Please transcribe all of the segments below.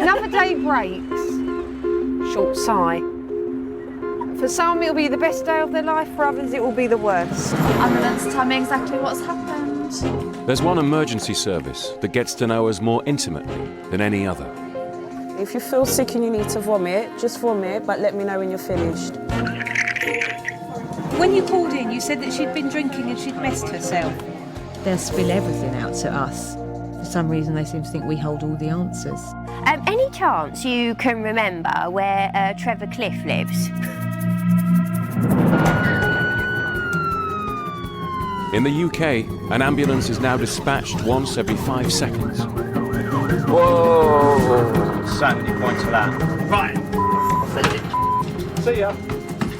Another day breaks. Short sigh. For some, it'll be the best day of their life. For others, it will be the worst. Ambulance, tell me exactly what's happened. There's one emergency service that gets to know us more intimately than any other. If you feel sick and you need to vomit, just vomit, but let me know when you're finished. When you called in, you said that she'd been drinking and she'd messed herself. They'll spill everything out to us. For some reason, they seem to think we hold all the answers. Any chance you can remember where Trevor Cliff lives? In the UK, an ambulance is now dispatched once every 5 seconds. Whoa! So many points for that. Right. See ya.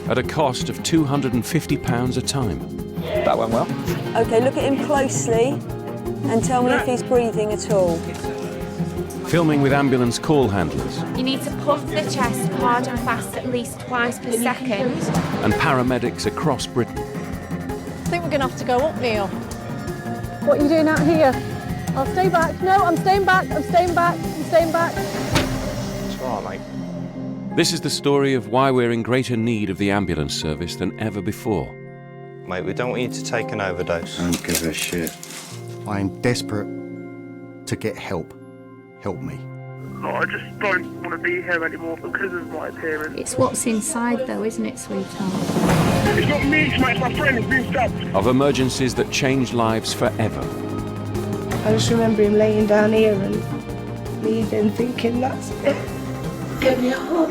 At a cost of £250 a time. That went well. OK, look at him closely and tell me if he's breathing at all. Filming with ambulance call handlers. You need to pump the chest hard and fast at least twice per second. And paramedics across Britain. I think we're going to have to go up, Neil. What are you doing out here? I'll stay back. No, I'm staying back. I'm staying back. I'm staying back. It's all right, mate. This is the story of why we're in greater need of the ambulance service than ever before. Mate, we don't want you to take an overdose. I don't give a shit. I am desperate to get help. Help me. I just don't want to be here anymore because of my appearance. It's what's inside though, isn't it, sweetheart? It's not me, it's my friend who's been stabbed. Of emergencies that change lives forever. I just remember him laying down here and me then thinking, that's it. Get me up.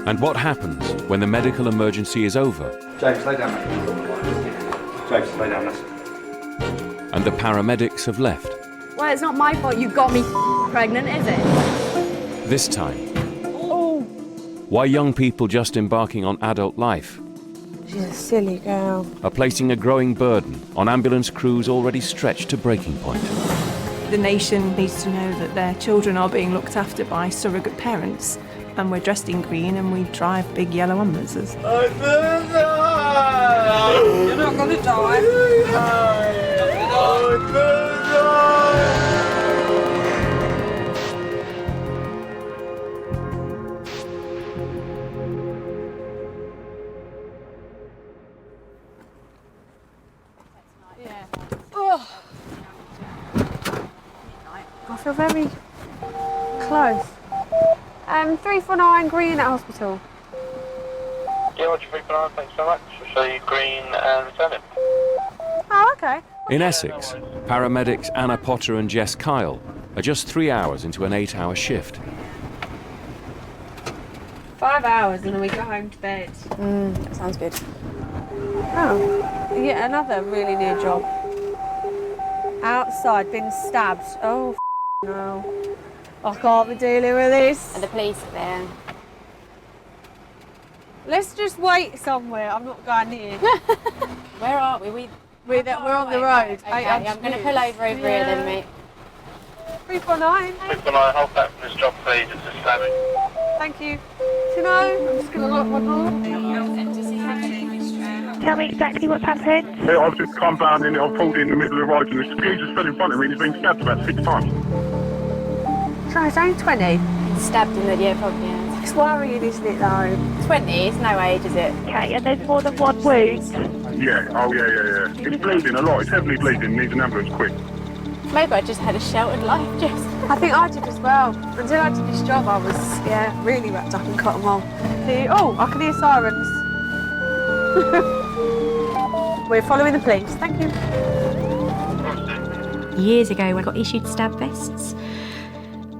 And what happens when the medical emergency is over? James, lay down, mate. James, lay down, that's... And the paramedics have left. Well, it's not my fault you got me pregnant, is it? This time. Oh. Why young people just embarking on adult life She's a silly girl. are placing a growing burden on ambulance crews already stretched to breaking point. The nation needs to know that their children are being looked after by surrogate parents, and we're dressed in green and we drive big yellow ambulances. You're not going to die. I feel very close. 349 Green at hospital. Yeah, Roger 349, thanks so much. We'll show you green and return it. Oh, okay. In Essex, paramedics Anna Potter and Jess Kyle are just 3 hours into an 8-hour shift. 5 hours and then we go home to bed. That sounds good. Oh, yeah, another really near job. Outside, been stabbed. Oh, no. I can't be dealing with this. And the police are there. Let's just wait somewhere. I'm not going near. Where are we? We're on the road. Okay, I'm going to pull over here then, mate. 349. 349, hold back from this job, please. It's a stabbing. Thank you. Do you know, I'm just going to lock my door. Tell me exactly what's happened. Yeah, I've just come down and I've pulled in the middle of the road and this geezer just fell in front of me and he's been stabbed about 6 times. So it's only 20. Stabbed in the, yeah, probably, yeah. It's worrying, isn't it, though? 20, it's no age, is it? Okay, and there's more than one wound. Yeah, oh yeah. It's bleeding a lot, it's heavily bleeding, needs an ambulance quick. Maybe I just had a sheltered life, Jess. I think I did as well. Until I did this job, I was, really wrapped up in cotton wool. Oh, I can hear sirens. We're following the police. Thank you. Years ago, I got issued stab vests,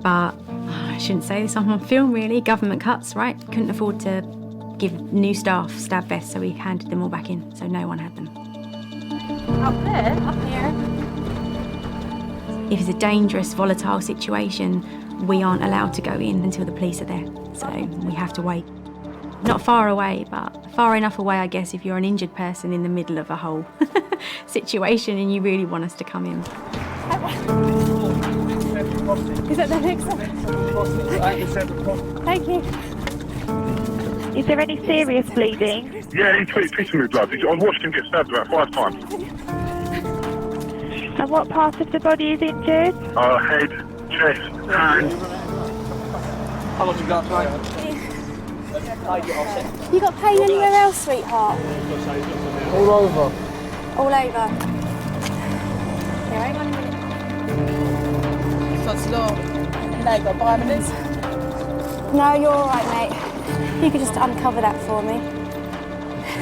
but I shouldn't say this on film, really. Government cuts, right? Couldn't afford to give new staff stab vests, so we handed them all back in, so no one had them. Up there? Up here. If it's a dangerous, volatile situation, we aren't allowed to go in until the police are there, so we have to wait. Not far away, but far enough away, I guess, if you're an injured person in the middle of a whole situation and you really want us to come in. Is that the next one? Thank you. Is there any serious bleeding? Yeah, he's pissing with blood. I've watched him get stabbed about 5 times. And what part of the body is injured? Head, chest, hand. How long you got, mate? You got pain anywhere else, sweetheart? All over. All over. Yeah, hang on a minute. That's low. Now you got vitamins? No, you're all right, mate. You could just uncover that for me.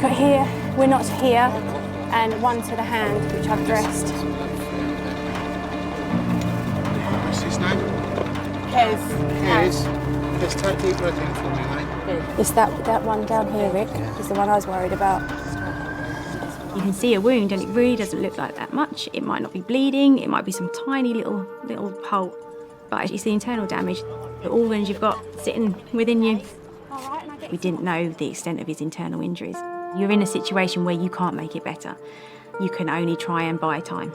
But here, we're not here, and one to the hand, which I've dressed. What's his name? Kev. Yes. Just take a deep breath in for me, mate. It's that one down here, Rick, is the one I was worried about. You can see a wound and it really doesn't look like that much. It might not be bleeding, it might be some tiny little hole, but it's the internal damage, the organs you've got sitting within you. We didn't know the extent of his internal injuries. You're in a situation where you can't make it better. You can only try and buy time.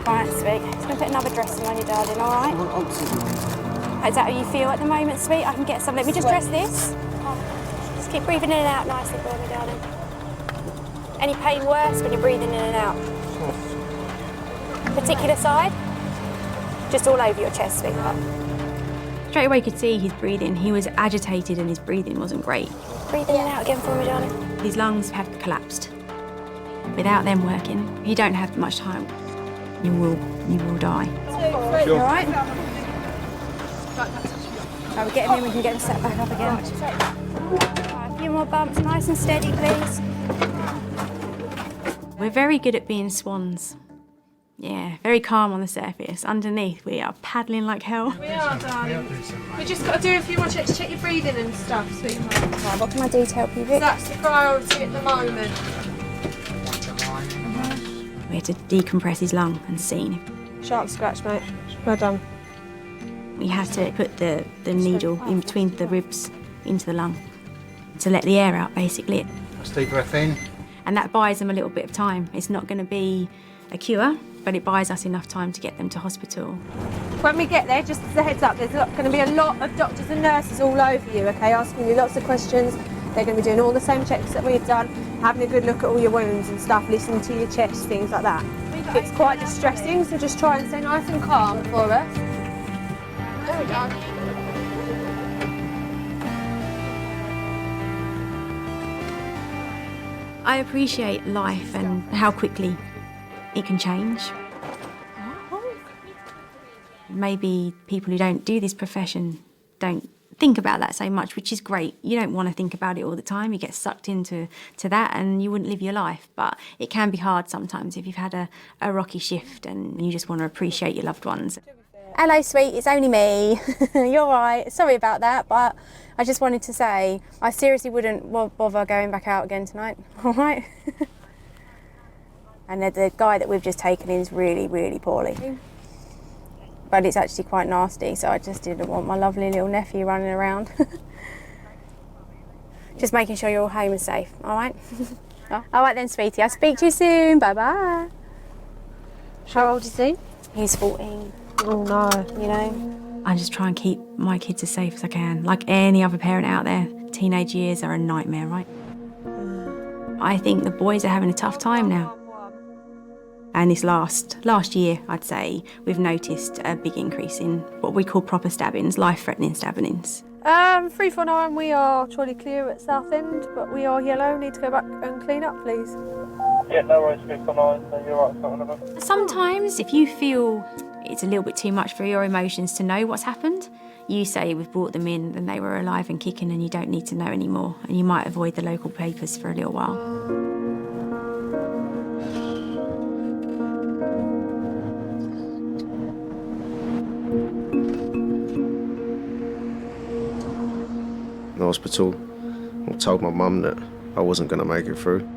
Right, sweet. Just gonna put another dressing on you, darling, all right? Is that how you feel at the moment, sweet? I can get some. Let me just dress this. Just keep breathing in and out nicely for me, darling. Any pain worse when you're breathing in and out? Particular side? Just all over your chest, sweetheart. Straight away you could see his breathing. He was agitated and his breathing wasn't great. Breathe in and out again for me, darling. His lungs have collapsed. Without them working, you don't have much time. You will die. You all right? Right, we get him in, we can get him set back up again. Right, a few more bumps, nice and steady, please. We're very good at being swans. Yeah, very calm on the surface. Underneath, we are paddling like hell. We are, darling. We just got to do a few more checks, check your breathing and stuff, sweetheart. Right, what can I do to help you, Rick? That's the priority at the moment. We had to decompress his lung and scene him. Sharp scratch, mate. Well done. We had to put the needle in between the ribs into the lung to let the air out, basically. Let's deep breath in. And that buys them a little bit of time. It's not going to be a cure, but it buys us enough time to get them to hospital. When we get there, just as a heads up, there's going to be a lot of doctors and nurses all over you, okay, asking you lots of questions. They're going to be doing all the same checks that we've done, having a good look at all your wounds and stuff, listening to your chest, things like that. It's quite distressing, so just try and stay nice and calm for us. There we go. I appreciate life and how quickly it can change. Maybe people who don't do this profession don't think about that so much, which is great. You don't want to think about it all the time. You get sucked into that and you wouldn't live your life. But it can be hard sometimes if you've had a rocky shift and you just want to appreciate your loved ones. Hello, sweet, it's only me. You're right. Sorry about that, but I just wanted to say I seriously wouldn't bother going back out again tonight, all right? And the guy that we've just taken in is really, really poorly. But it's actually quite nasty, so I just didn't want my lovely little nephew running around. Just making sure you're all home and safe, all right? All right then, sweetie, I'll speak to you soon. Bye-bye. How old is he? He's 14. Oh no. You know? I just try and keep my kids as safe as I can. Like any other parent out there, teenage years are a nightmare, right? I think the boys are having a tough time now. And this last year, I'd say, we've noticed a big increase in what we call proper stabbings, life-threatening stabbings. 349, we are trolley clear at Southend, but we are yellow. Need to go back and clean up, please. Yeah, no worries, 349. No, you're right. Sometimes, if you feel it's a little bit too much for your emotions to know what's happened, you say we've brought them in and they were alive and kicking and you don't need to know anymore, and you might avoid the local papers for a little while. In the hospital, I told my mum that I wasn't going to make it through.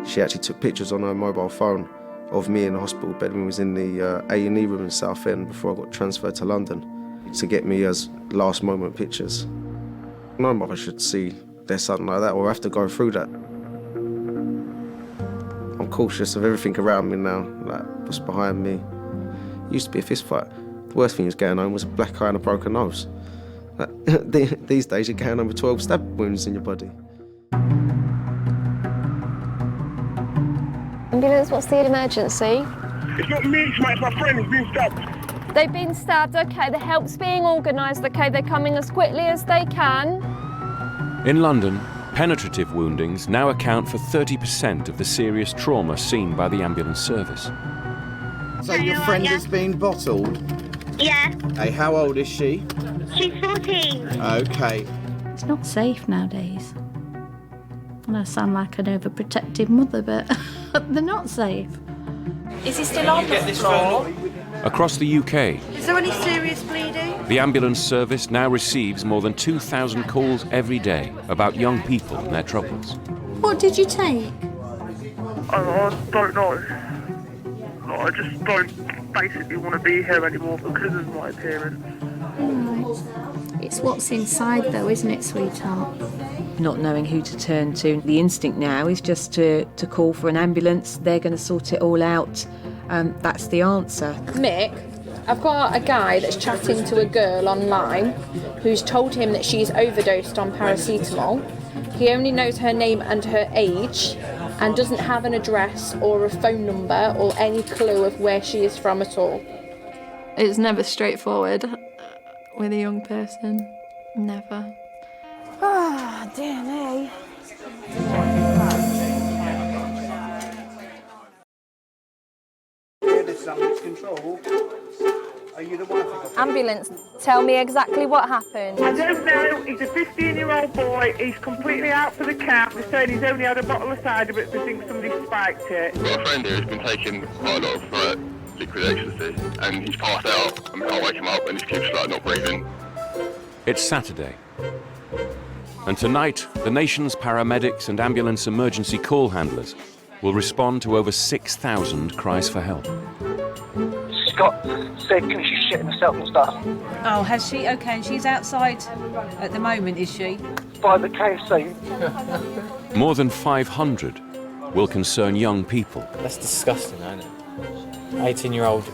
She actually took pictures on her mobile phone of me in the hospital bed when I was in the A&E room in Southend before I got transferred to London to get me as last moment pictures. No mother should see their son like that or have to go through that. I'm cautious of everything around me now, like what's behind me. It used to be a fist fight. The worst thing was going home was a black eye and a broken nose. These days you're going home with 12 stab wounds in your body. Ambulance, what's the emergency? It's not me, it's my friend, he's been stabbed. They've been stabbed, okay, the help's being organised, okay, they're coming as quickly as they can. In London, penetrative woundings now account for 30% of the serious trauma seen by the ambulance service. So your friend has been bottled? Yeah. Hey, how old is she? She's 14. Okay. It's not safe nowadays. I know I sound like an overprotective mother, but they're not safe. Is he still on the floor? Across the UK, Is there any serious bleeding? the ambulance service now receives more than 2,000 calls every day about young people and their troubles. What did you take? I don't know. I just don't basically want to be here anymore because of my appearance. Right. It's what's inside though, isn't it, sweetheart? Not knowing who to turn to. The instinct now is just to call for an ambulance. They're going to sort it all out. That's the answer. Mick, I've got a guy that's chatting to a girl online who's told him that she's overdosed on paracetamol. He only knows her name and her age and doesn't have an address or a phone number or any clue of where she is from at all. It's never straightforward with a young person. Never. Ah, dear me. Are you the wife? Ambulance, tell me exactly what happened. I don't know. He's a 15-year-old boy. He's completely out for the count. They're saying he's only had a bottle of cider, but they think somebody spiked it. I've got a friend here who's been taking quite a lot of liquid ecstasy, and he's passed out, and we can't wake him up, and he keeps not breathing. It's Saturday. And tonight, the nation's paramedics and ambulance emergency call handlers will respond to over 6,000 cries for help. She's got sick and she's shitting herself and stuff. Oh, has she? Okay, and she's outside at the moment, is she? By the KFC. More than 500 will concern young people. That's disgusting, isn't it? 18-year-old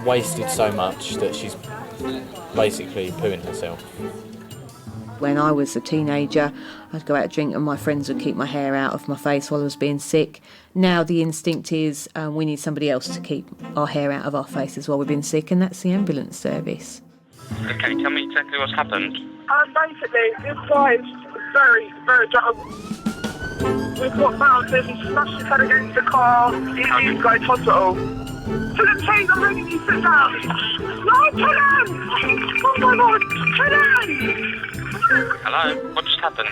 wasted so much that she's basically pooing herself. When I was a teenager, I'd go out drinking and my friends would keep my hair out of my face while I was being sick. Now the instinct is we need somebody else to keep our hair out of our faces while we've been sick, and that's the ambulance service. Okay, tell me exactly what's happened. Basically, this guy is very, very drunk. We've got bouncers, he smashed his head against the car, he needs to go to hospital. To the team, I'm ready to sit down. No, tell him! Oh my God, tell him! Hello, what just happened?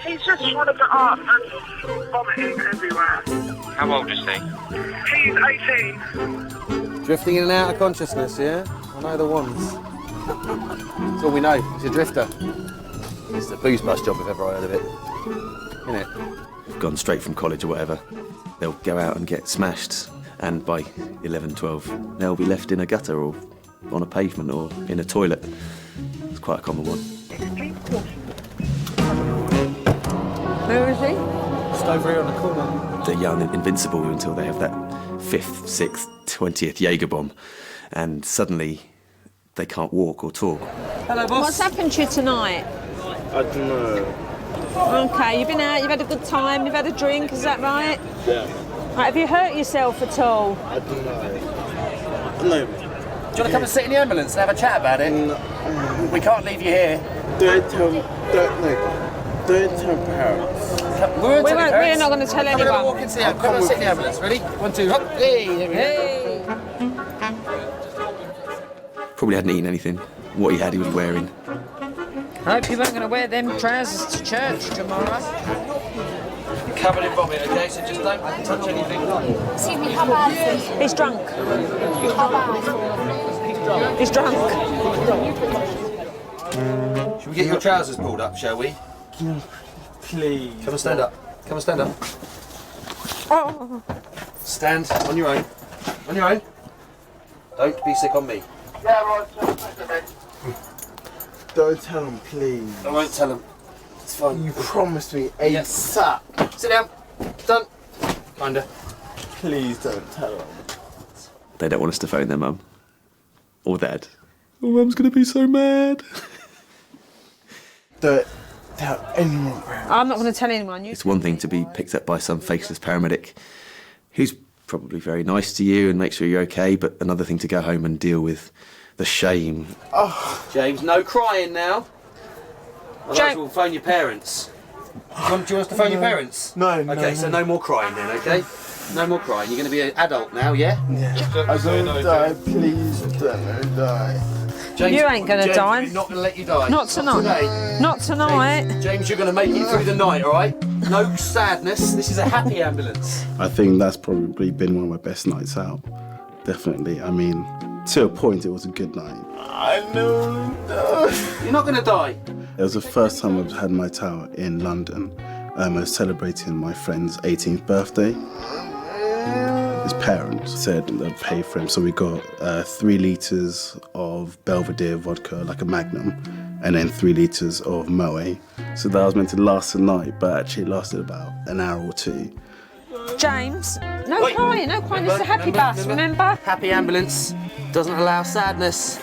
He's just trying to get up and vomiting everywhere. How old is he? He's 18. Drifting in and out of consciousness, yeah? I know the ones. That's all we know. He's a drifter. It's the booze bus job if ever I heard of it. Innit? Gone straight from college or whatever. They'll go out and get smashed, and by 11, 12, they'll be left in a gutter or on a pavement or in a toilet. It's quite a common one. Where is he? Just over here on the corner. They're young and invincible until they have that 5th, 6th, 20th Jaeger bomb, and suddenly they can't walk or talk. Hello, boss. What's happened to you tonight? I don't know. Okay, you've been out, you've had a good time, you've had a drink, is that right? Yeah. Right, have you hurt yourself at all? I don't know. No. Do you want to come and sit in the ambulance and have a chat about it? No. We can't leave you here. Don't tell parents. We're not going to tell anyone. Come and sit in the ambulance. Ready? 1, 2, hop. Hey, there we go. Probably hadn't eaten anything. What he had, he was wearing. I hope you weren't going to wear them trousers to church tomorrow. You're covered in vomit, okay? So just don't touch anything. Excuse me, how bad is he? He's drunk. How bad? He's drunk. Shall we get your trousers pulled up, shall we? Please. Come and stand up. Come and stand up. Oh. Stand on your own. On your own. Don't be sick on me. Yeah, right. Don't tell him, please. I won't tell him. It's fine. You promised me ASAP. Sit down. Done. Kinda. Please don't tell him. They don't want us to phone their mum or dad. Oh, Mum's going to be so mad. Don't tell anyone. I'm not going to tell anyone. It's one thing to be picked up by some faceless paramedic who's probably very nice to you and make sure you're okay, but another thing to go home and deal with the shame. Oh. James, no crying now. Otherwise we'll phone your parents. Do you want us to phone your parents? No, Okay, so no more crying then, okay? No more crying. You're going to be an adult now, yeah? Yeah. I don't die, please don't die. James, You ain't gonna James, die. We're not going to let you die. Not tonight. today. Not tonight. James, you're going to make it through the night, all right? No sadness. This is a happy ambulance. I think that's probably been one of my best nights out. Definitely. I mean, to a point, it was a good night. I know. You're not going to die. It was the first time I've had my tower in London. I was celebrating my friend's 18th birthday. His parents said they'd pay for him, so we got 3 litres of Belvedere vodka, like a Magnum, and then 3 litres of Moët. So that was meant to last the night, but actually it lasted about an hour or 2. James, no crying, no crying. This is a happy bus, remember? Happy ambulance doesn't allow sadness.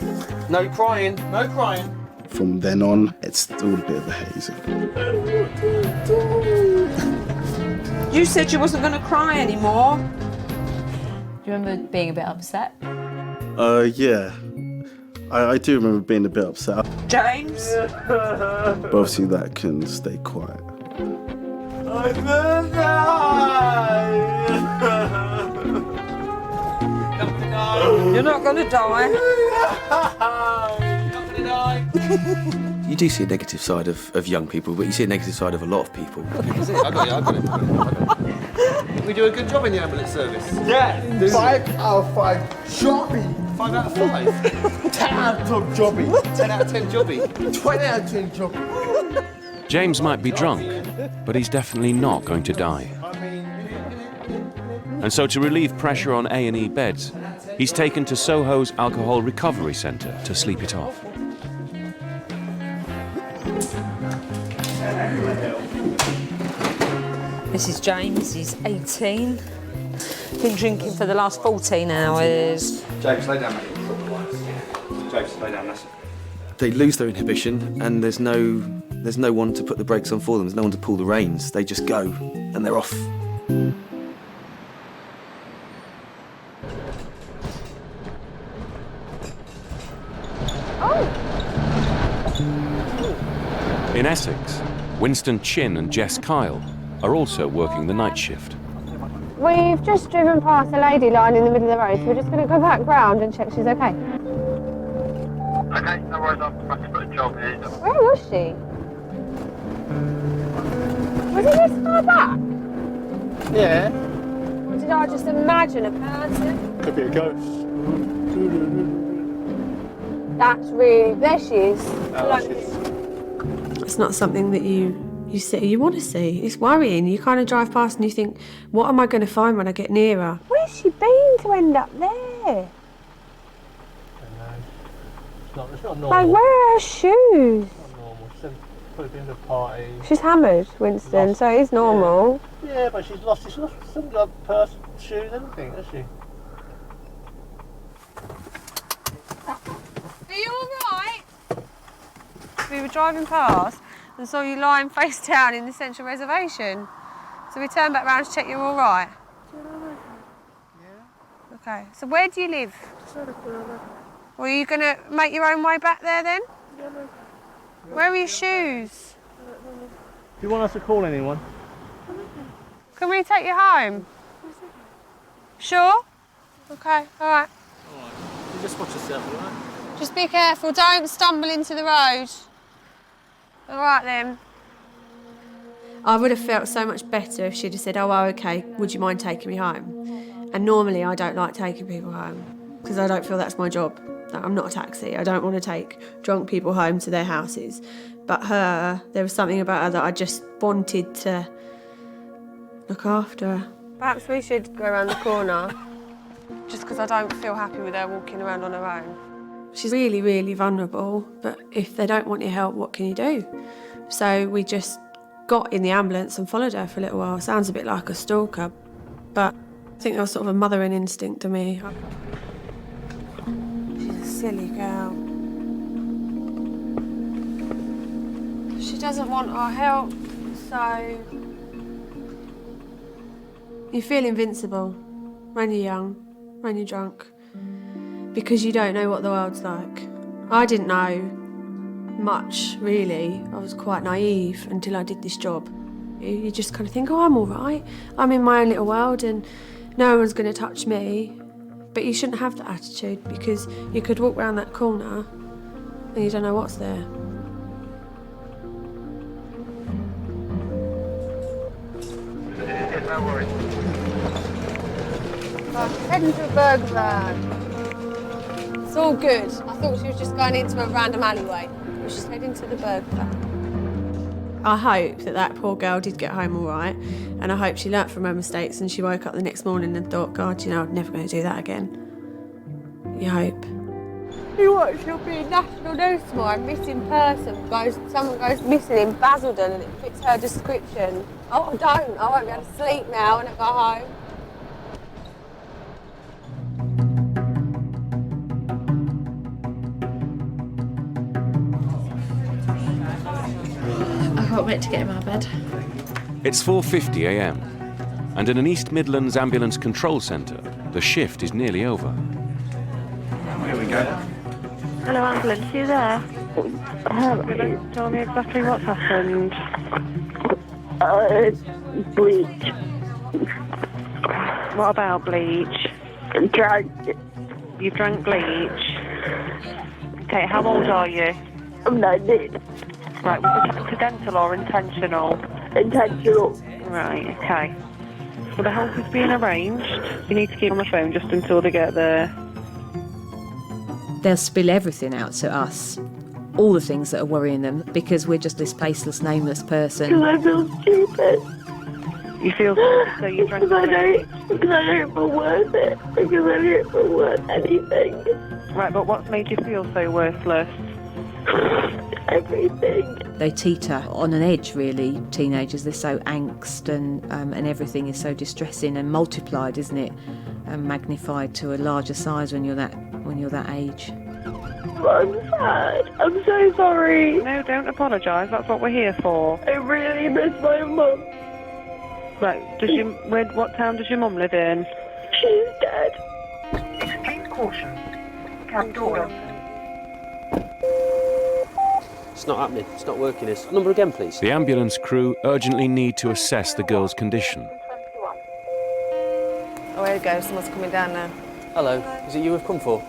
No crying, no crying. From then on, it's still a bit of a haze. You said you wasn't going to cry anymore. Do you remember being a bit upset? Yeah. I do remember being a bit upset. James? But obviously that can stay quiet. I'm gonna die. You're not going to die. You do see a negative side of young people, but you see a negative side of a lot of people. I got it. We do a good job in the ambulance service. Yeah, 5 out of 5 jobby. 5 out of 5. 10 out of 10 jobby. 10 out of 10 jobby. 20 out of 10 jobby. James might be drunk, but he's definitely not going to die. And so to relieve pressure on A&E beds, he's taken to Soho's Alcohol Recovery Centre to sleep it off. This is James, he's 18. Been drinking for the last 14 hours. James, lay down, mate. James, lay down, that's it. They lose their inhibition, and there's no one to put the brakes on for them. There's no one to pull the reins. They just go, and they're off. In Essex, Winston Chin and Jess Kyle are also working the night shift. We've just driven past a lady lying in the middle of the road, so we're just going to go back round and check she's okay. Okay, no worries, I'm about to put a job here. Where was she? Was it this far back? Yeah. Or did I just imagine a person? Could be a ghost. That's really... There she is. It's not something that you see, you want to see. It's worrying. You kind of drive past and you think, what am I going to find when I get nearer? Where's she been to end up there? It's not normal. Like, where are her shoes? It's not normal. She's probably been to a party. She's hammered, Winston, so it is normal. Yeah, but she's lost some purse, shoes, anything, has she? Are you alright? We were driving past and saw you lying face down in the central reservation. So we turned back round to check you're alright. Yeah. Okay, so where do you live? Well, are you going to make your own way back there then? Yeah, no. Where are your shoes? Do you want us to call anyone? Can we take you home? Sure? Okay, alright. You just watch yourself, alright? Just be careful, don't stumble into the road. Alright then. I would have felt so much better if she'd have said, oh, okay, would you mind taking me home? And normally I don't like taking people home because I don't feel that's my job. I'm not a taxi. I don't want to take drunk people home to their houses. But her, there was something about her that I just wanted to look after her. Perhaps we should go around the corner just because I don't feel happy with her walking around on her own. She's really, really vulnerable, but if they don't want your help, what can you do? So we just got in the ambulance and followed her for a little while. Sounds a bit like a stalker, but I think there was sort of a mothering instinct to me. She's a silly girl. She doesn't want our help, so... You feel invincible. when you're young, when you're drunk, because you don't know what the world's like. I didn't know much, really. I was quite naive until I did this job. You just kind of think, oh, I'm all right. I'm in my own little world and no one's going to touch me. But you shouldn't have that attitude, because you could walk round that corner and you don't know what's there. No worries. Heading to a burger van. It's all good. I thought she was just going into a random alleyway. But she's heading to the burger van. I hope that that poor girl did get home all right, and I hope she learnt from her mistakes and she woke up the next morning and thought, God, you know, I'm never going to do that again. You hope. You what? She'll be national news tomorrow. Missing person. Someone goes missing in Basildon and it fits her description. Oh, I don't. I won't be able to sleep now when I go home. I can't wait to get him out of bed. It's 4:50 a.m. and in an East Midlands ambulance control centre, the shift is nearly over. Here we go. Hello, ambulance, you there? Please tell me exactly what's happened. Bleach. What about bleach? Drank. You drank bleach. Okay, how old are you? I'm 19. Right, was it accidental or intentional? Intentional. Right, okay. Well, the help is being arranged. You need to keep on the phone just until they get there. They'll spill everything out to us, all the things that are worrying them, because we're just this faceless, nameless person. Because I feel stupid. You feel stupid, so you drank bleach? Because I don't feel worth it. Because I don't feel worth anything. Right, but what's made you feel so worthless? Everything. They teeter on an edge, really, teenagers. They're so angst and everything is so distressing and multiplied, isn't it? And magnified to a larger size when you're that age. I'm sad. I'm so sorry. No, don't apologise. That's what we're here for. I really miss my mum. Right, what town does your mum live in? She's dead. Extreme caution. Cab door open. It's not happening. It's not working. Is number again, please? The ambulance crew urgently need to assess the girl's condition. Oh, here we go. Someone's coming down now. Hello. Is it you we've come for?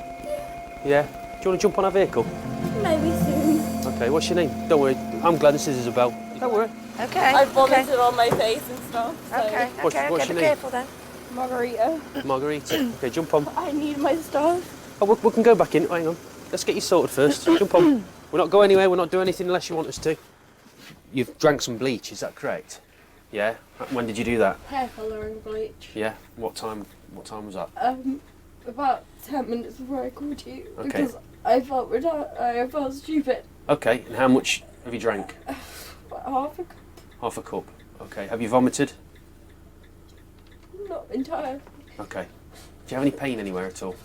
Yeah. Do you want to jump on our vehicle? Maybe soon. Okay. What's your name? Don't worry. I'm glad this is Isabel. Don't worry. Okay. I vomited on my face and stuff. So. Okay. What's your Be name? careful then. Margarita. Margarita. Okay, jump on. I need my stuff. Oh, we can go back in. Hang on. Let's get you sorted first. Jump on. We're not going anywhere. We're not doing anything unless you want us to. You've drank some bleach. Is that correct? Yeah. When did you do that? Hair colouring bleach. Yeah. What time? What time was that? About 10 minutes before I called you. Okay. Because I felt stupid. Okay. And how much have you drank? About half a cup. Half a cup. Okay. Have you vomited? Not entirely. Okay. Do you have any pain anywhere at all?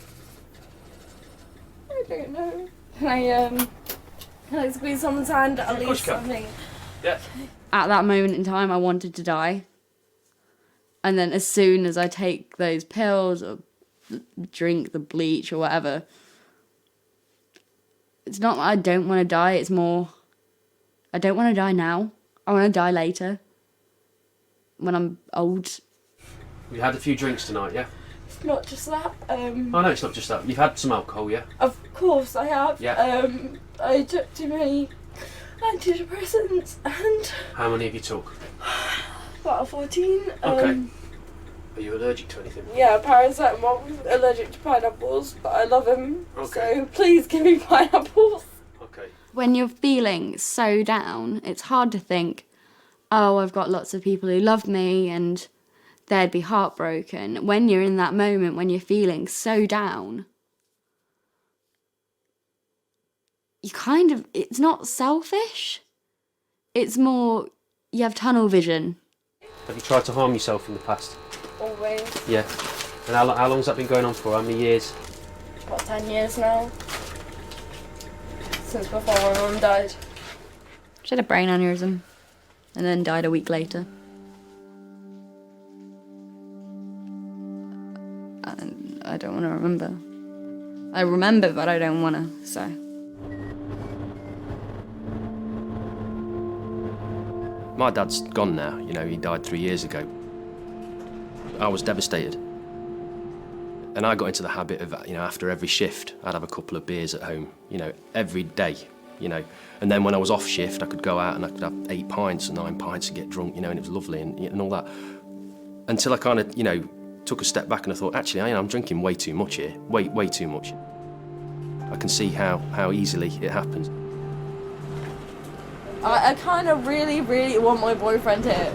I don't know. Can I squeeze someone's hand at least something? Yeah. At that moment in time, I wanted to die. And then as soon as I take those pills or drink the bleach or whatever, it's not that I don't want to die, it's more, I don't want to die now. I want to die later. When I'm old. You had a few drinks tonight, yeah? It's not just that. Oh no, it's not just that. You've had some alcohol, yeah? Of course I have. Yeah. I took too many antidepressants and How many have you took? about 14. Okay. Are you allergic to anything? Yeah, paracetamol. I'm allergic to pineapples, but I love them. Okay. So please give me pineapples. Okay. When you're feeling so down, it's hard to think, oh, I've got lots of people who love me and they'd be heartbroken. When you're in that moment, when you're feeling so down, you kind of, it's not selfish. It's more, you have tunnel vision. Have you tried to harm yourself in the past? Always. Yeah. And how long has that been going on for? How many years? About 10 years now. Since before my mum died. She had a brain aneurysm and then died a week later. don't want to remember. I remember, but I don't want to, so. My dad's gone now, you know, he died 3 years ago. I was devastated. And I got into the habit of, you know, after every shift, I'd have a couple of beers at home, you know, every day, you know. And then when I was off shift, I could go out and I could have 8 pints or 9 pints and get drunk, you know, and it was lovely and all that. Until I kind of, you know, took a step back and I thought, actually, I'm drinking way too much here, way too much. I can see how easily it happens. I kind of really want my boyfriend here.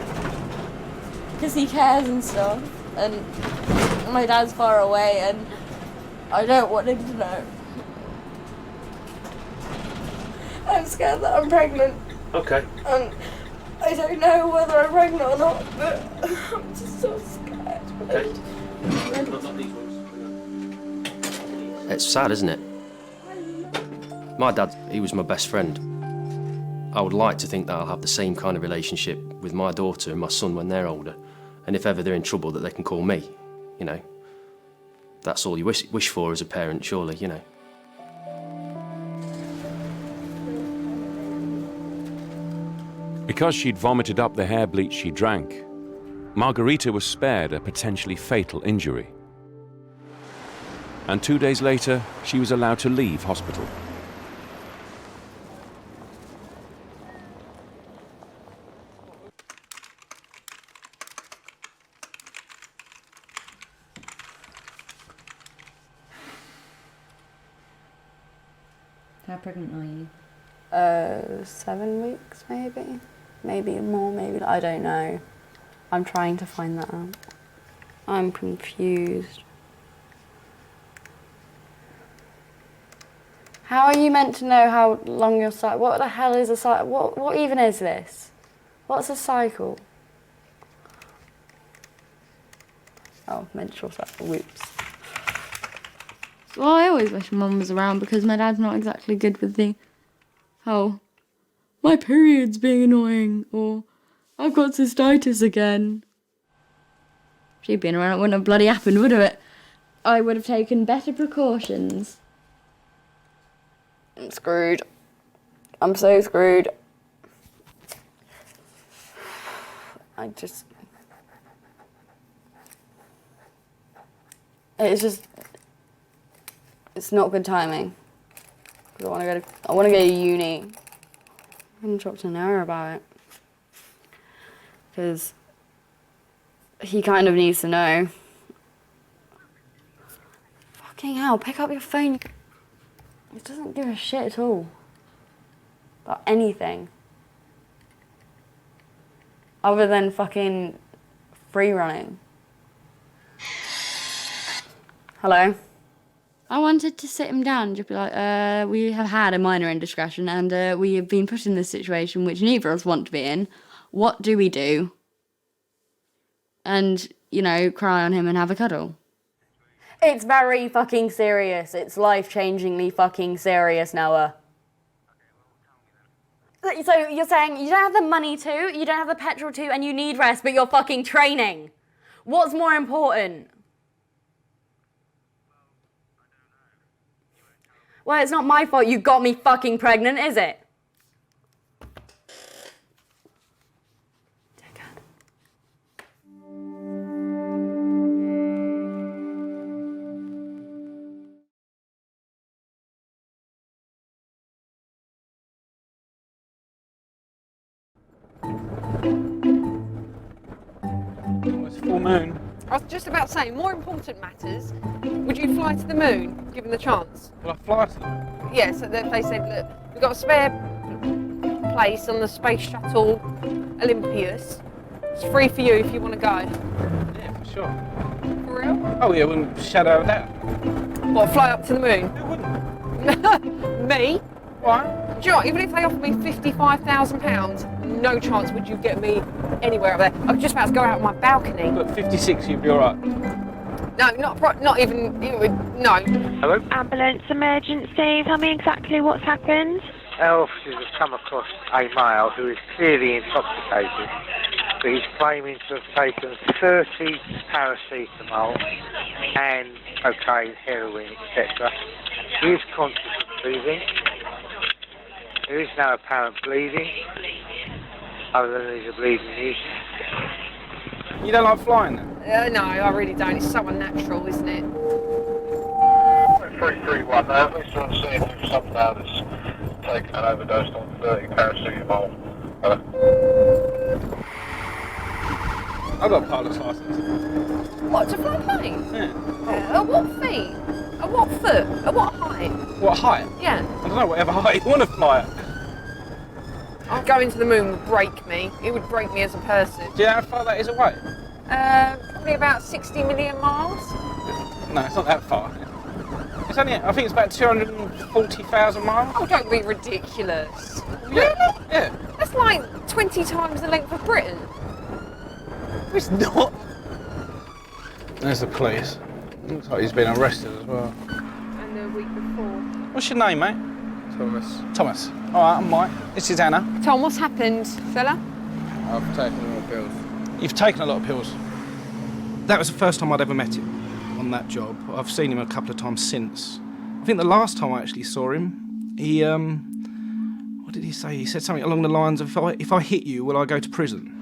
Because he cares and stuff. And my dad's far away and I don't want him to know. I'm scared that I'm pregnant. Okay. And I don't know whether I'm pregnant or not, but I'm just so scared. Okay. It's sad, isn't it? My dad, he was my best friend. I would like to think that I'll have the same kind of relationship with my daughter and my son when they're older. And if ever they're in trouble, that they can call me, you know. That's all you wish for as a parent, surely, you know. Because she'd vomited up the hair bleach she drank, Margarita was spared a potentially fatal injury. And 2 days later, she was allowed to leave hospital. How pregnant are you? 7 weeks, maybe. Maybe more, maybe, I don't know. I'm trying to find that out. I'm confused. How are you meant to know how long your cycle? What the hell is a cycle? What even is this? What's a cycle? Oh, menstrual cycle. Whoops. Well, I always wish Mum was around because my dad's not exactly good with the whole my period's being annoying or I've got cystitis again. If she'd been around, it wouldn't have bloody happened, would it? I would have taken better precautions. I'm screwed. I'm so screwed. It's not good timing. Because I want to go to uni. I'm going to talk to Noah about it. Because he kind of needs to know. Fucking hell, pick up your phone. He doesn't give a shit at all. About anything. Other than fucking free running. Hello? I wanted to sit him down and just be like, we have had a minor indiscretion and we have been put in this situation which neither of us want to be in. What do we do? And, you know, cry on him and have a cuddle. It's very fucking serious. It's life-changingly fucking serious, Noah. So you're saying you don't have the money to, you don't have the petrol to, and you need rest, but you're fucking training. What's more important? Well, it's not my fault you got me fucking pregnant, is it? It's full moon. I was just about saying, more important matters. Would you fly to the moon, given the chance? Will I fly to them? Yeah, so they said, look, we've got a spare place on the space shuttle Olympius. It's free for you if you want to go. Yeah, for sure. For real? Oh yeah, wouldn't shadow of that. What, fly up to the moon? Who wouldn't? Me? Why? Do you know what, even if they offered me £55,000, no chance would you get me anywhere up there. I was just about to go out on my balcony. But 56, you'd be alright. No, not even, no. Hello? Ambulance emergency, tell me exactly what's happened. Our officers have come across a male who is clearly intoxicated but he's claiming to have taken 30 paracetamol and cocaine, heroin, etc. He is conscious of breathing. There is no apparent bleeding, other than there's a bleeding lesion. You don't like flying? No, I really don't. It's so unnatural, isn't it? 331, Mr. Unseen, if someone has taken an overdose on 30 paracetamol. I've got a pilot's license. What, to fly a plane? Yeah. At what feet? At what foot? At what height? What height? Yeah. I don't know, whatever height you want to fly at. Going to the moon would break me. It would break me as a person. Do you know how far that is away? Probably about 60 million miles. No, it's not that far. It's only, I think it's about 240,000 miles. Oh, don't be ridiculous. Yeah. Really? Yeah. That's like 20 times the length of Britain. It's not. There's the police. Looks like he's been arrested as well. And the week before. What's your name, mate? Thomas. Thomas. All right, I'm Mike. This is Anna. Tom, what's happened, fella? I've taken all the pills. You've taken a lot of pills. That was the first time I'd ever met him on that job. I've seen him a couple of times since. I think the last time I actually saw him, he, what did he say? He said something along the lines of, if I hit you, will I go to prison?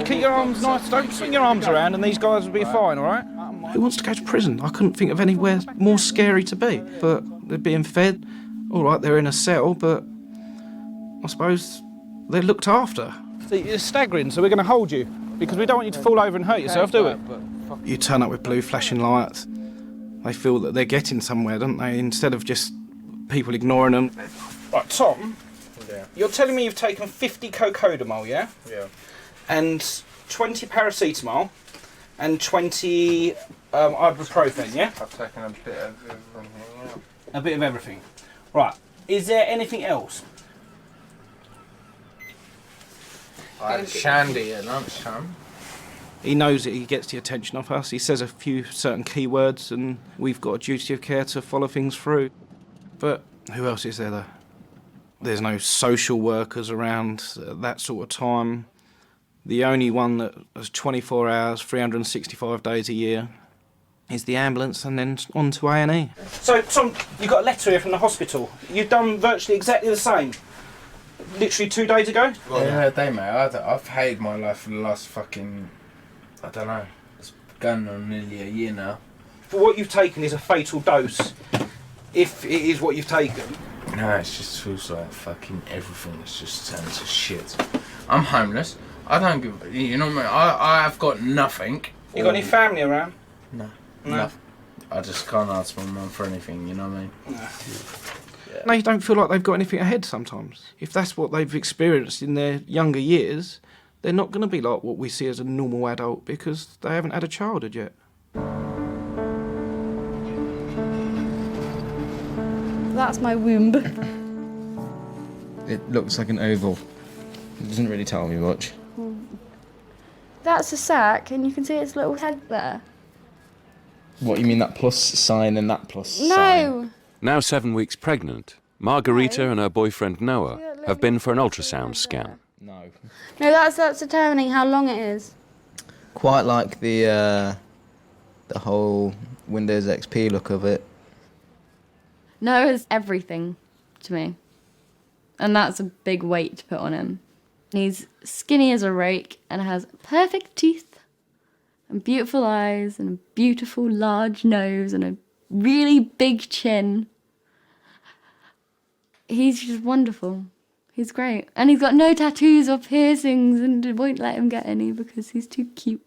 Keep your arms nice, don't swing your arms around and these guys will be fine, all right? Who wants to go to prison? I couldn't think of anywhere more scary to be. But they're being fed. All right, they're in a cell, but I suppose they're looked after. It's staggering, so we're going to hold you because we don't want you to fall over and hurt yourself, do we? You turn up with blue flashing lights. They feel that they're getting somewhere, don't they? Instead of just people ignoring them. Right, Tom, you're telling me you've taken 50 cocodamol, yeah? Yeah. And 20 paracetamol and 20 ibuprofen, yeah? I've taken a bit of everything, yeah. A bit of everything. Right. Is there anything else? I had shandy at lunchtime. He knows that he gets the attention of us. He says a few certain keywords and we've got a duty of care to follow things through. But who else is there though? There's no social workers around at that sort of time. The only one that has 24 hours, 365 days a year is the ambulance and then on to A&E. So, Tom, you got a letter here from the hospital. You've done virtually exactly the same. Literally 2 days ago? Well, yeah, day, mate. I've hated my life for the last fucking, I don't know, it's going on nearly a year now. For what you've taken is a fatal dose, if it is what you've taken. No, it just feels like fucking everything is just turned to shit. I'm homeless. I don't give, you know what I mean? I've got nothing. You got any family around? No. No. I just can't ask my mum for anything, you know what I mean? No. Yeah. No, you don't feel like they've got anything ahead sometimes. If that's what they've experienced in their younger years, they're not going to be like what we see as a normal adult because they haven't had a childhood yet. That's my womb. It looks like an oval. It doesn't really tell me much. That's a sack, and you can see its little head there. What, you mean that plus sign and that plus sign? No! Now 7 weeks pregnant, Margarita and her boyfriend Noah have been for an ultrasound scan. No. No, that's determining how long it is. Quite like the whole Windows XP look of it. Noah's everything to me. And that's a big weight to put on him. He's skinny as a rake and has perfect teeth and beautiful eyes and a beautiful large nose and a really big chin. He's just wonderful. He's great. And he's got no tattoos or piercings and it won't let him get any because he's too cute.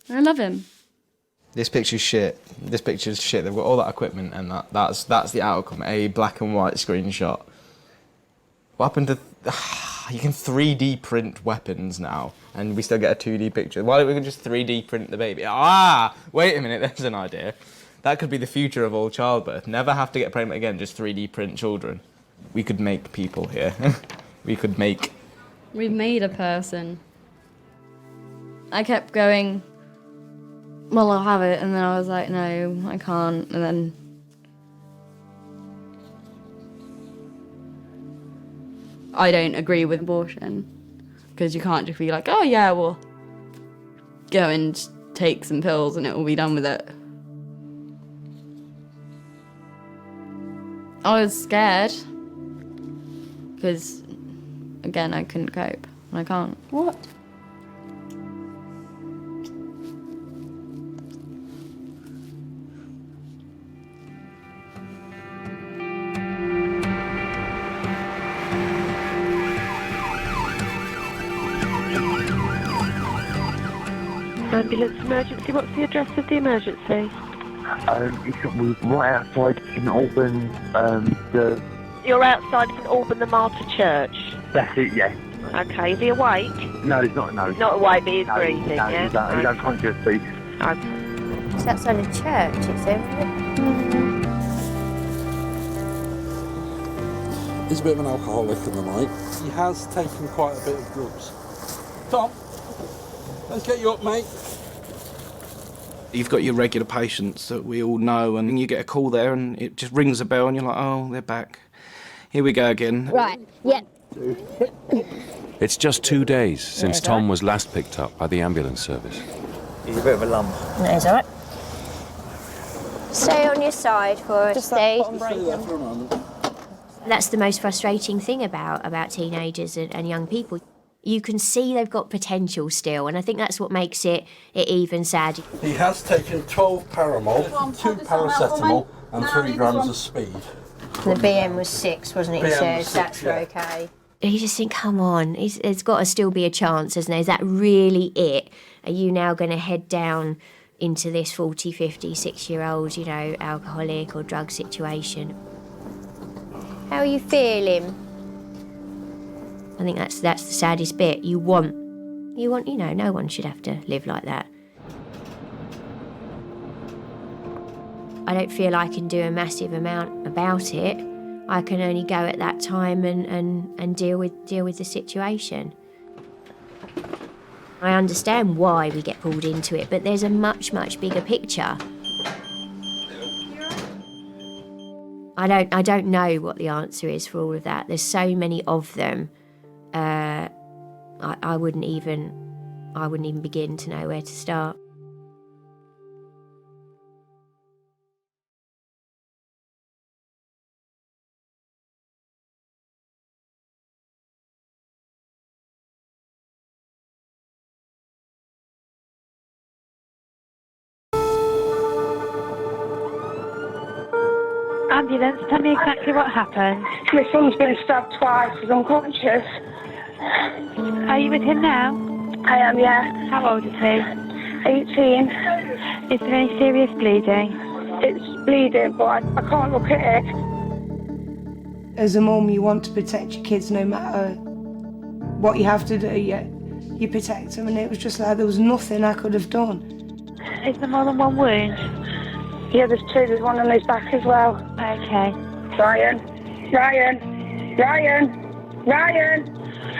I love him. This picture's shit. This picture's shit. They've got all that equipment and that's the outcome. A black and white screenshot. What happened to... you can 3D print weapons now and we still get a 2D picture. Why don't we just 3D print the baby? Ah! Wait a minute, there's an idea. That could be the future of all childbirth. Never have to get pregnant again, just 3D print children. We could make people here. We could make... We've made a person. I kept going, well, I'll have it, and then I was like, no, I can't, and then... I don't agree with abortion. because you can't just be like, oh yeah, well, go and take some pills and it will be done with it. I was scared because, again, I couldn't cope. And I can't. What? Ambulance emergency, what's the address of the emergency? It's right outside St Alban, You're outside St Alban the Martyr Church. That's it, yeah. Okay, is he awake? No, he's not, no. He's not awake, but he's No, breathing, no, yeah? He's unconscious, please. It's outside a church, it says. He's a bit of an alcoholic in the night. He has taken quite a bit of drugs. Tom, let's get you up, mate. You've got your regular patients that we all know, and you get a call there and it just rings a bell and you're like, oh, they're back. Here we go again. Right, yep. It's just 2 days since Tom was last picked up by the ambulance service. He's a bit of a lump. That's all right. Stay on your side for us, Steve. That's the most frustrating thing about teenagers and young people. You can see they've got potential still, and I think that's what makes it even sad. He has taken 12 paramol, 2 paracetamol and 3 grams of speed. The BM was 6, wasn't it? He says that's okay. You just think, come on, there's got to still be a chance, isn't there? Is that really it? Are you now going to head down into this 40, 50, 6-year-old, alcoholic or drug situation? How are you feeling? I think that's the saddest bit. You want, no one should have to live like that. I don't feel I can do a massive amount about it. I can only go at that time and deal with the situation. I understand why we get pulled into it, but there's a much, much bigger picture. I don't know what the answer is for all of that. There's so many of them. I wouldn't even begin to know where to start. Ambulance, tell me exactly what happened. My son's been stabbed twice, he's unconscious. Are you with him now? I am, yeah. How old is he? 18. Is there any serious bleeding? It's bleeding, but I can't look at it. As a mum, you want to protect your kids no matter what you have to do, you protect them, and it was just like there was nothing I could have done. Is there more than one wound? Yeah, there's 2. There's one on his back as well. Okay. Ryan!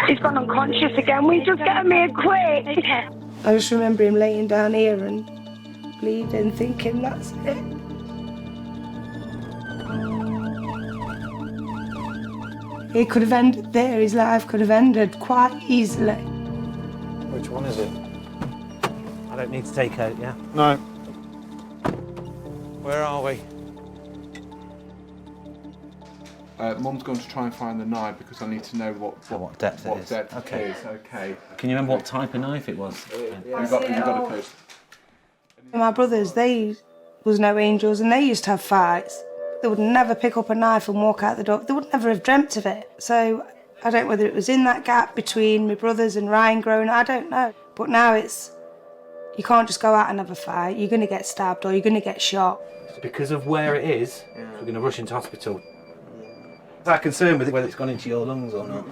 He's gone unconscious again. We just get him here quick. Okay. I just remember him laying down here and bleeding, thinking that's it. It could have ended there. His life could have ended quite easily. Which one is it? I don't need to take out, yeah? No. Where are we? Mum's going to try and find the knife because I need to know what depth it is. Depth Okay. it is. Okay. Can you remember what type of knife it was? You've got a post. My brothers, they was no angels, and they used to have fights. They would never pick up a knife and walk out the door. They would never have dreamt of it. So I don't know whether it was in that gap between my brothers and Ryan growing up, I don't know. But now you can't just go out and have a fight. You're going to get stabbed or you're going to get shot. Because of where it is, we're going to rush into hospital. I'm concerned with whether it's gone into your lungs or not.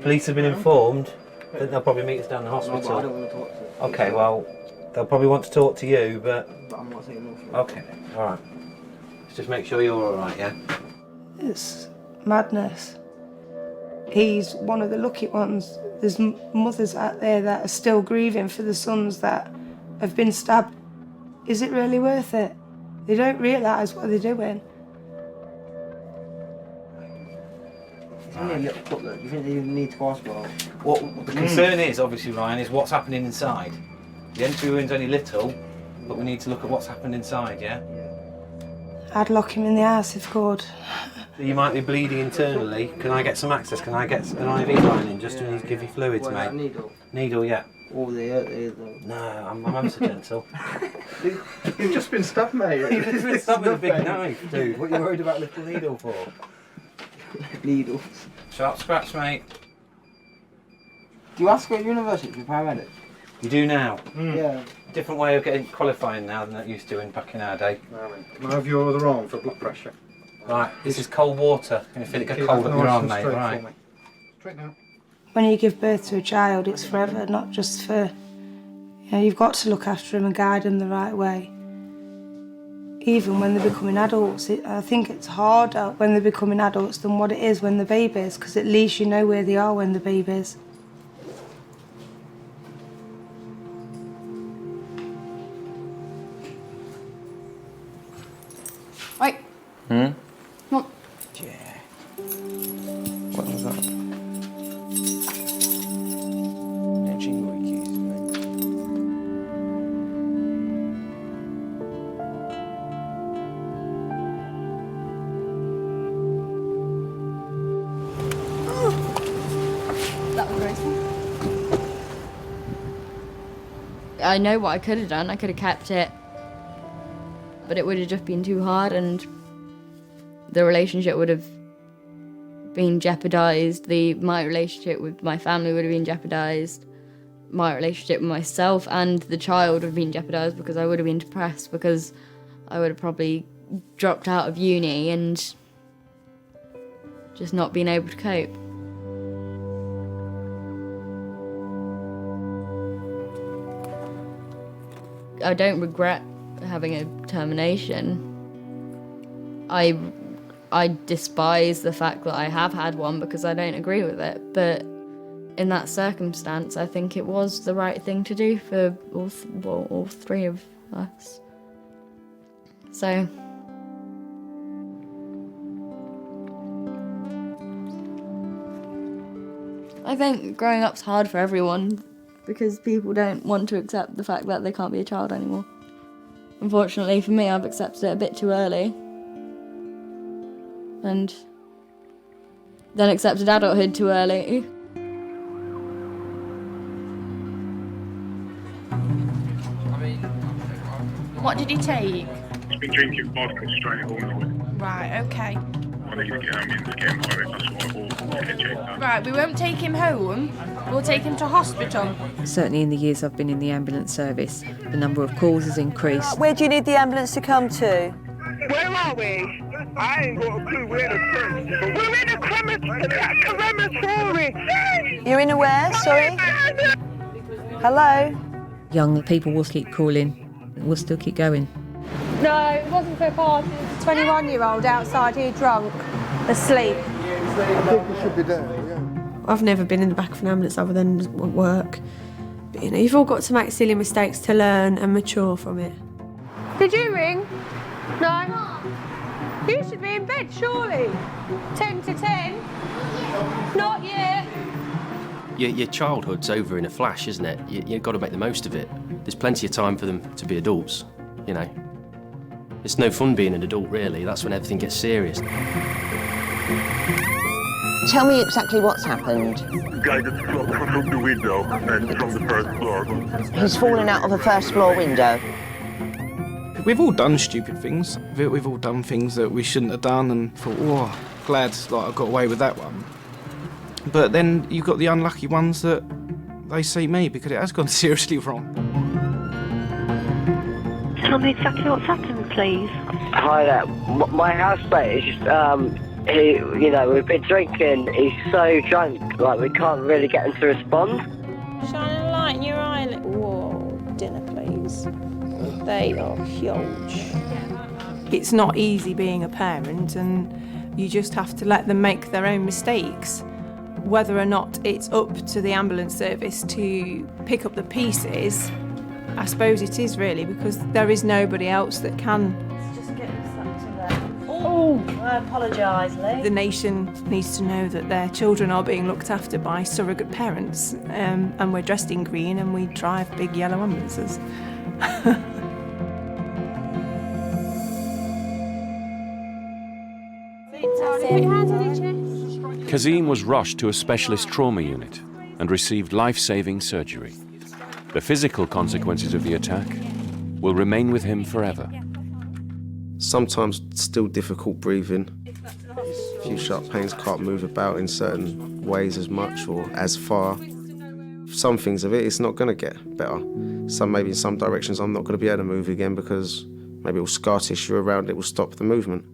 Police have been informed that they'll probably meet us down the hospital. No, but I don't want to talk to them. Okay, well, they'll probably want to talk to you, but I'm not saying nothing. okay, all right. Let's just make sure you're all right, yeah? It's madness. He's one of the lucky ones. There's mothers out there that are still grieving for the sons that have been stabbed. Is it really worth it? They don't realise what they're doing. It's only a little cutlet. You think they even need to go to hospital? What the concern is, obviously, Ryan, is what's happening inside. The entry wound's only little, but we need to look at what's happened inside, yeah? I'd lock him in the house if good. You might be bleeding internally. Can I get some access? Can I get an IV line in just to give you fluids, mate? Needle? Needle, yeah. Oh, they hurt you. No, I'm so gentle. You've just been stabbed, mate. You've just been stabbed with a big knife, dude. What are you worried about a little needle for? Needles. Sharp scratch, mate. Do you ask at university for paramedics? You do now? Yeah. Different way of getting qualifying now than that used to back in our day. Can I have your other arm for blood pressure? Right, this is cold water. You're going to feel it get cold up your arm, mate. Right. Straight now. When you give birth to a child, it's forever, not just for... You know, you've got to look after them and guide them the right way. Even when they're becoming adults, I think it's harder when they're becoming adults than what it is when they're babies, because at least you know where they are when they're babies. Right. Hmm? Come on. Yeah. What was that? That was graceful. I know what I could have done. I could have kept it, but it would have just been too hard, and the relationship would have been jeopardised. My relationship with my family would have been jeopardised. My relationship with myself and the child would have been jeopardised because I would have been depressed, because I would have probably dropped out of uni and just not been able to cope. I don't regret having a termination. I despise the fact that I have had one because I don't agree with it, but in that circumstance I think it was the right thing to do for all three of us. So I think growing up's hard for everyone because people don't want to accept the fact that they can't be a child anymore. Unfortunately for me, I've accepted it a bit too early. And then accepted adulthood too early. What did he take? He's been drinking vodka straight all night. Right, okay. I need to get him in to get him home. That's what I will get checked out. Right, we won't take him home. We'll take him to hospital. Certainly in the years I've been in the ambulance service, the number of calls has increased. Where do you need the ambulance to come to? Where are we? I ain't got a clue where to turn. We're in a crematory. You're in a where, sorry? Hello? Young people will keep calling, we'll still keep going. No, it wasn't for a party. It was a 21-year-old outside here drunk, asleep. People should be there, yeah. I've never been in the back of an ambulance other than at work. But, you know, you've all got to make silly mistakes to learn and mature from it. Did you ring? No? You should be in bed, surely. 10 to 10? Not yet. Your childhood's over in a flash, isn't it? You've got to make the most of it. There's plenty of time for them to be adults, you know. It's no fun being an adult, really. That's when everything gets serious. Tell me exactly what's happened. Guy just flopped from the window and from the first floor. He's fallen out of a first floor window. We've all done stupid things. We've all done things that we shouldn't have done and thought, oh, glad like, I got away with that one. But then you've got the unlucky ones that they see me because it has gone seriously wrong. Tell me exactly what's happened, please. Hi there. My housemate is we've been drinking. He's so drunk, like we can't really get him to respond. Shine a light in your eye. Whoa, dinner, please. They are huge. It's not easy being a parent, and you just have to let them make their own mistakes. Whether or not it's up to the ambulance service to pick up the pieces, I suppose it is really, because there is nobody else that can. Just get stuck to there. Oh, I apologise, Lee. The nation needs to know that their children are being looked after by surrogate parents, and we're dressed in green and we drive big yellow ambulances. Kazim was rushed to a specialist trauma unit and received life-saving surgery. The physical consequences of the attack will remain with him forever. Sometimes still difficult breathing. A few sharp pains, can't move about in certain ways as much or as far. Some things of it's not going to get better. Maybe in some directions I'm not going to be able to move again because maybe all scar tissue around it will stop the movement.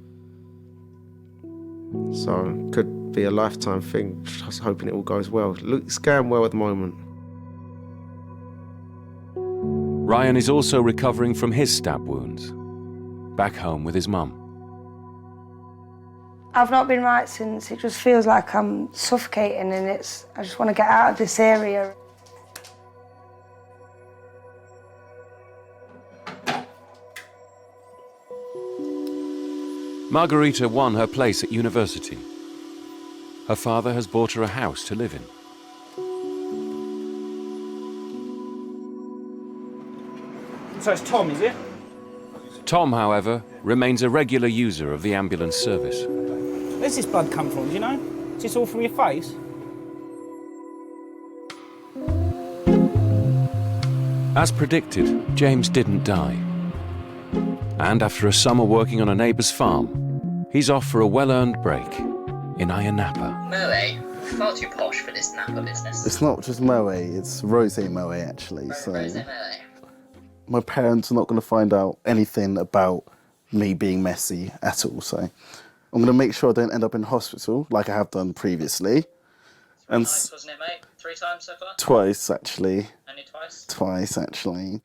So it could be a lifetime thing, just hoping it all goes well. Look, it's going well at the moment. Ryan is also recovering from his stab wounds, back home with his mum. I've not been right since. It just feels like I'm suffocating and I just want to get out of this area. Margarita won her place at university. Her father has bought her a house to live in. So it's Tom, is it? Tom, however, remains a regular user of the ambulance service. Where's this blood come from, do you know? Is this all from your face? As predicted, James didn't die. And after a summer working on a neighbour's farm, he's off for a well-earned break in Ayia Napa. Moe, far too posh for this Napa business. It's not just Moe, it's Rose Moe actually. Rose Moe. My parents are not going to find out anything about me being messy at all, so I'm going to make sure I don't end up in hospital like I have done previously. And nice, wasn't it, mate? 3 times so far? Twice, actually. Only twice? Twice, actually.